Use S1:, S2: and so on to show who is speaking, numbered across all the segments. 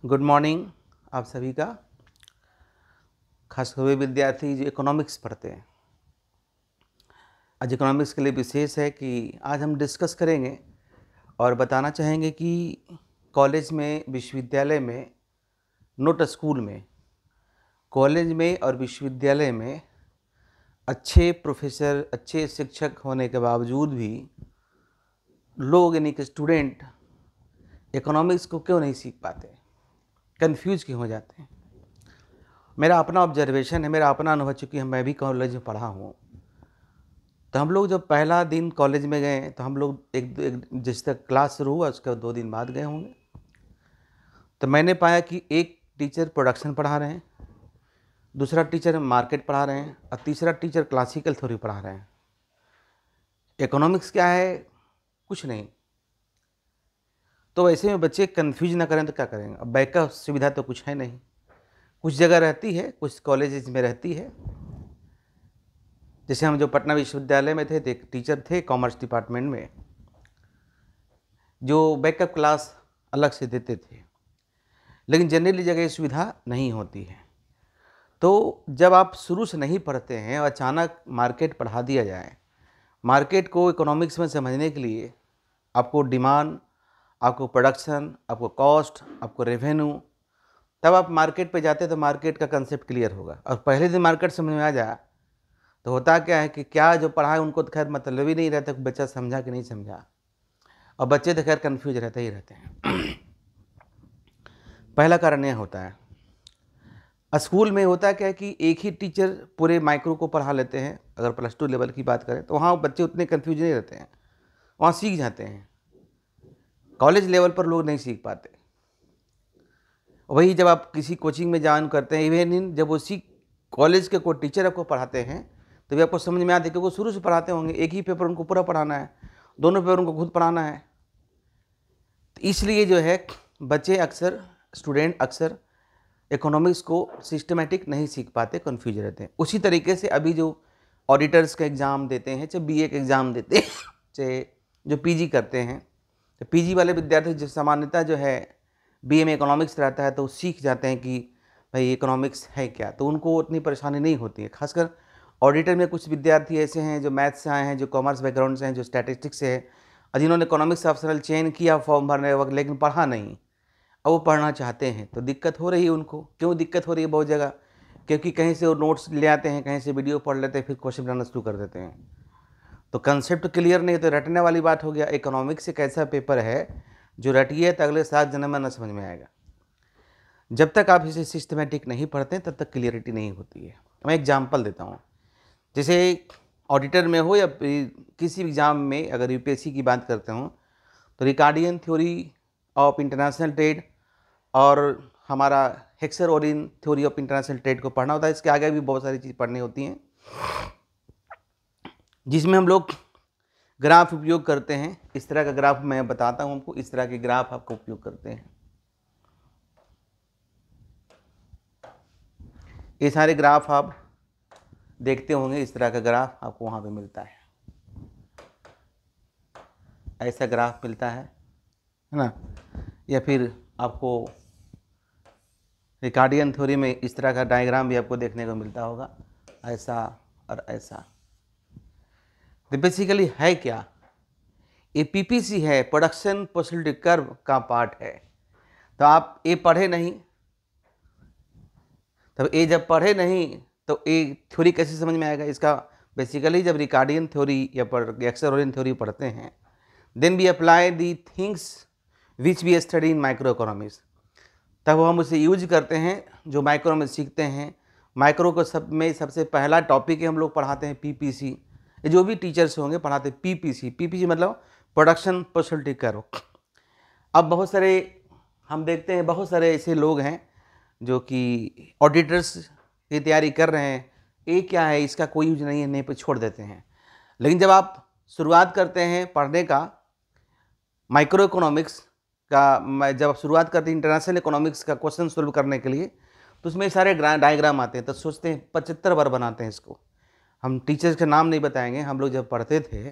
S1: Good morning आप सभी का, खास हुए विद्यार्थी जो इकोनॉमिक्स पढ़ते हैं। आज इकोनॉमिक्स के लिए विशेष है कि आज हम डिस्कस करेंगे और बताना चाहेंगे कि कॉलेज में, विश्वविद्यालय में, नोट स्कूल में, कॉलेज में और विश्वविद्यालय में अच्छे प्रोफेसर, अच्छे शिक्षक होने के बावजूद भी लोग यानी कि स्टूडेंट इकोनॉमिक्स को क्यों नहीं सीख पाते, कंफ्यूज क्यों हो जाते हैं। मेरा अपना ऑब्जर्वेशन है, मेरा अपना अनुभव, चूँकि मैं भी कॉलेज में पढ़ा हूँ। तो हम लोग जब पहला दिन कॉलेज में गए तो हम लोग एक जिस तक क्लास शुरू हुआ उसके 2 दिन बाद गए होंगे, तो मैंने पाया कि एक टीचर प्रोडक्शन पढ़ा रहे हैं, दूसरा टीचर मार्केट पढ़ा रहे हैं और तीसरा टीचर क्लासिकल थ्योरी पढ़ा रहे हैं। इकोनॉमिक्स क्या है? कुछ नहीं। तो ऐसे में बच्चे कन्फ्यूज ना करें तो क्या करेंगे। अब बैकअप सुविधा तो कुछ है नहीं, कुछ जगह रहती है, कुछ कॉलेजेस में रहती है। जैसे हम जो पटना विश्वविद्यालय में थे तो एक टीचर थे कॉमर्स डिपार्टमेंट में जो बैकअप क्लास अलग से देते थे, लेकिन जनरली जगह ये सुविधा नहीं होती है। तो जब आप शुरू से नहीं पढ़ते हैं और अचानक मार्केट पढ़ा दिया जाए, मार्केट को इकोनॉमिक्स में समझने के लिए आपको डिमांड, आपको प्रोडक्शन, आपको कॉस्ट, आपको रेवेन्यू, तब आप मार्केट पे जाते तो मार्केट का कंसेप्ट क्लियर होगा। और पहले दिन मार्केट समझ में आ जाए तो होता क्या है कि क्या जो पढ़ा है उनको तो खैर मतलब ही नहीं रहता कि बच्चा समझा कि नहीं समझा, और बच्चे तो खैर कन्फ्यूज रहते ही रहते हैं। पहला कारण यह होता है। स्कूल में होता क्या है कि एक ही टीचर पूरे माइक्रो को पढ़ा लेते हैं। अगर +2 लेवल की बात करें तो वहाँ बच्चे उतने कन्फ्यूज नहीं रहते हैं, वहाँ सीख जाते हैं। कॉलेज लेवल पर लोग नहीं सीख पाते। वही जब आप किसी कोचिंग में ज्वाइन करते हैं, इवन जब उसी कॉलेज के कोई टीचर आपको पढ़ाते हैं तभी आपको समझ में आते हैं, क्योंकि वो शुरू से पढ़ाते होंगे। एक ही पेपर उनको पूरा पढ़ाना है, दोनों पेपर उनको खुद पढ़ाना है। तो इसलिए जो है बच्चे अक्सर, स्टूडेंट अक्सर इकोनॉमिक्स को सिस्टमेटिक नहीं सीख पाते, कन्फ्यूज रहते हैं। उसी तरीके से अभी जो ऑडिटर्स का एग्ज़ाम देते हैं, चाहे BA का एग्ज़ाम देते हैं, चाहे जो PG करते हैं, तो PG वाले विद्यार्थी जो सामान्यतः जो है BA में इकोनॉमिक्स रहता है तो वो सीख जाते हैं कि भाई इकोनॉमिक्स है क्या, तो उनको उतनी परेशानी नहीं होती है। खासकर ऑडिटर में कुछ विद्यार्थी ऐसे हैं जो मैथ्स से आए हैं, जो कॉमर्स बैकग्राउंड से हैं, जो स्टैटिस्टिक्स से है, और जिन्होंने इकोनॉमिक्स ऑप्शनल चयन किया फॉर्म भरने वक्त, लेकिन पढ़ा नहीं। अब वो पढ़ना चाहते हैं तो दिक्कत हो रही है उनको। क्यों दिक्कत हो रही है? बहुत जगह, क्योंकि कहीं से वो नोट्स ले आते हैं, कहीं से वीडियो पढ़ लेते हैं, फिर क्वेश्चन बनाना शुरू कर देते हैं। तो कंसेप्ट क्लियर नहीं, तो रटने वाली बात हो गया। इकोनॉमिक्स एक ऐसा पेपर है जो रटिए तो अगले 7 जन्म में न समझ में आएगा। जब तक आप इसे सिस्टमेटिक नहीं पढ़ते तब तक क्लियरिटी नहीं होती है। मैं एग्जांपल देता हूँ। जैसे ऑडिटर में हो या किसी एग्ज़ाम में, अगर UPSC की बात करते हो तो Ricardian theory of international trade और हमारा Heckscher Ohlin theory of international trade को पढ़ना होता है। इसके आगे भी बहुत सारी चीज़ पढ़नी होती हैं, जिसमें हम लोग ग्राफ उपयोग करते हैं। इस तरह का ग्राफ मैं बताता हूँ हमको, इस तरह के ग्राफ आपको उपयोग करते हैं। ये सारे ग्राफ आप देखते होंगे, इस तरह का ग्राफ आपको वहाँ पे मिलता है। ऐसा ग्राफ मिलता है ना, या फिर आपको रिकार्डियन थ्योरी में इस तरह का डायग्राम भी आपको देखने को मिलता होगा, ऐसा और ऐसा। तो बेसिकली है क्या? ये PPC है, प्रोडक्शन पॉसिबिलिटी कर्व का पार्ट है। तो आप ये पढ़े नहीं, तब ये जब पढ़े नहीं तो ये थ्योरी कैसे समझ में आएगा? इसका बेसिकली जब रिकार्डियन थ्योरी या हेक्सर ओरिन थ्योरी पढ़ते हैं, then we apply the things which we study in microeconomics, तब हम उसे यूज करते हैं जो माइक्रो में सीखते हैं। माइक्रो को सब में सबसे पहला टॉपिक हम लोग पढ़ाते हैं PPC। ये जो भी टीचर्स होंगे पढ़ाते हैं PPC मतलब प्रोडक्शन पॉसिबिलिटी कर्व। अब बहुत सारे हम देखते हैं, बहुत सारे ऐसे लोग हैं जो कि ऑडिटर्स की तैयारी कर रहे हैं, ये क्या है, इसका कोई यूज नहीं है, नहीं पे छोड़ देते हैं। लेकिन जब आप शुरुआत करते हैं पढ़ने का माइक्रो इकोनॉमिक्स का, जब आप शुरुआत करते हैं इंटरनेशनल इकोनॉमिक्स का क्वेश्चन सोल्व करने के लिए, तो उसमें सारे डायग्राम आते हैं। तो सोचते हैं 75 बार बनाते हैं इसको। हम टीचर्स का नाम नहीं बताएंगे, हम लोग जब पढ़ते थे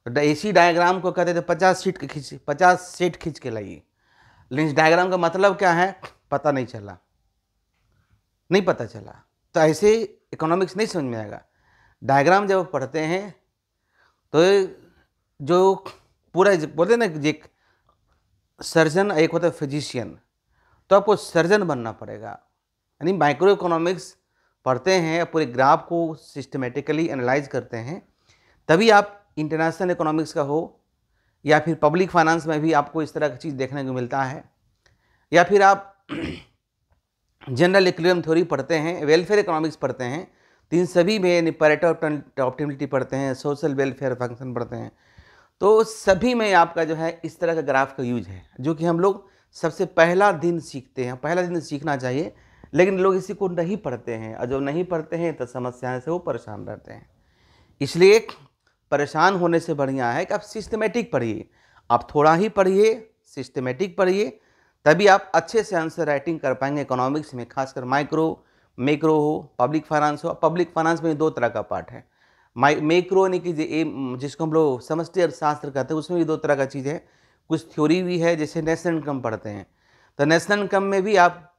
S1: तो इसी डायग्राम को कहते थे 50 सेट खींच के लाइए। लेकिन इस डायग्राम का मतलब क्या है पता नहीं चला, नहीं पता चला, तो ऐसे इकोनॉमिक्स नहीं समझ में आएगा। डायग्राम जब पढ़ते हैं तो जो पूरा बोलते हैं ना कि एक सर्जन एक होता है फिजिशियन, तो आपको सर्जन बनना पड़ेगा। यानी माइक्रो इकोनॉमिक्स पढ़ते हैं, पूरे ग्राफ को सिस्टमेटिकली एनालाइज करते हैं, तभी आप इंटरनेशनल इकोनॉमिक्स का हो या फिर पब्लिक फाइनेंस में भी आपको इस तरह की चीज़ देखने को मिलता है, या फिर आप जनरल इक्विलिब्रियम थ्योरी पढ़ते हैं, वेलफेयर इकोनॉमिक्स पढ़ते हैं, तो इन सभी में पैरेटो ऑप्टिमिलिटी पढ़ते हैं, सोशल वेलफेयर फंक्शन पढ़ते हैं, तो सभी में आपका जो है इस तरह का ग्राफ का यूज है, जो कि हम लोग सबसे पहला दिन सीखते हैं। पहला दिन सीखना चाहिए, लेकिन लोग इसी को नहीं पढ़ते हैं, और जो नहीं पढ़ते हैं तो समस्याएं से वो परेशान रहते हैं। इसलिए परेशान होने से बढ़िया है कि आप सिस्टमेटिक पढ़िए, आप थोड़ा ही पढ़िए, सिस्टमेटिक पढ़िए, तभी आप अच्छे से आंसर राइटिंग कर पाएंगे इकोनॉमिक्स में, खासकर माइक्रो, मैक्रो हो, पब्लिक फाइनेंस हो। पब्लिक फाइनेंस में 2 तरह का पार्ट है, मैक्रो यानी कि जिसको हम लोग समष्टि अर्थशास्त्र कहते हैं, उसमें भी 2 तरह का चीज़ है। कुछ थ्योरी भी है, जैसे नेशनल इनकम पढ़ते हैं, तो नेशनल इनकम में भी आप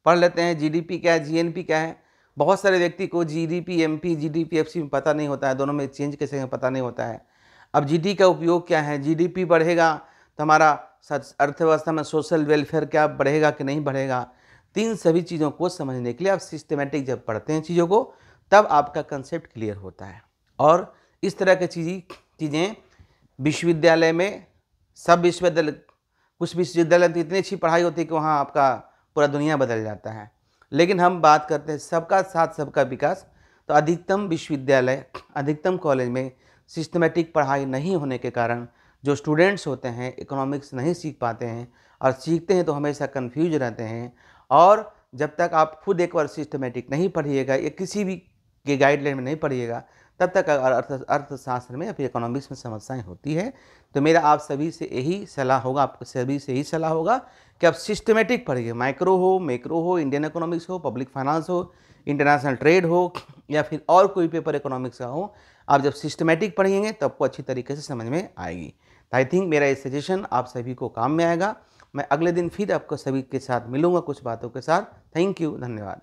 S1: पढ़ लेते हैं जीडीपी क्या है, जीएनपी क्या है। बहुत सारे व्यक्ति को जीडीपी एमपी जीडीपी एफसी में पता नहीं होता है, दोनों में चेंज कैसे है पता नहीं होता है। अब जीडी का उपयोग क्या है, जीडीपी बढ़ेगा तो हमारा अर्थव्यवस्था में सोशल वेलफेयर क्या बढ़ेगा कि नहीं बढ़ेगा। तीन सभी चीज़ों को समझने के लिए आप सिस्टमेटिक जब पढ़ते हैं चीज़ों को, तब आपका कंसेप्ट क्लियर होता है। और इस तरह की चीज़ें विश्वविद्यालय में, सब विश्वविद्यालय, कुछ विश्वविद्यालय में इतनी अच्छी पढ़ाई होती है कि वहाँ आपका पूरा दुनिया बदल जाता है, लेकिन हम बात करते हैं सबका साथ सबका विकास। तो अधिकतम विश्वविद्यालय, अधिकतम कॉलेज में सिस्टमेटिक पढ़ाई नहीं होने के कारण जो स्टूडेंट्स होते हैं इकोनॉमिक्स नहीं सीख पाते हैं, और सीखते हैं तो हमेशा कंफ्यूज रहते हैं। और जब तक आप खुद एक बार सिस्टमेटिक नहीं पढ़िएगा या किसी भी के गाइडलाइन में नहीं पढ़िएगा, तब तक अर्थशास्त्र में या फिर इकोनॉमिक्स में समस्याएं होती है। तो मेरा आप सभी से यही सलाह होगा, आपको सभी से यही सलाह होगा कि आप सिस्टमेटिक पढ़िए, माइक्रो हो, मैक्रो हो, इंडियन इकोनॉमिक्स हो, पब्लिक फाइनेंस हो, इंटरनेशनल ट्रेड हो, या फिर और कोई पेपर इकोनॉमिक्स का हो। आप जब सिस्टमेटिक पढ़ेंगे तो आपको अच्छी तरीके से समझ में आएगी। तो आई थिंक मेरा ये सजेशन आप सभी को काम में आएगा। मैं अगले दिन फिर आपको सभी के साथ मिलूंगा कुछ बातों के साथ। थैंक यू, धन्यवाद।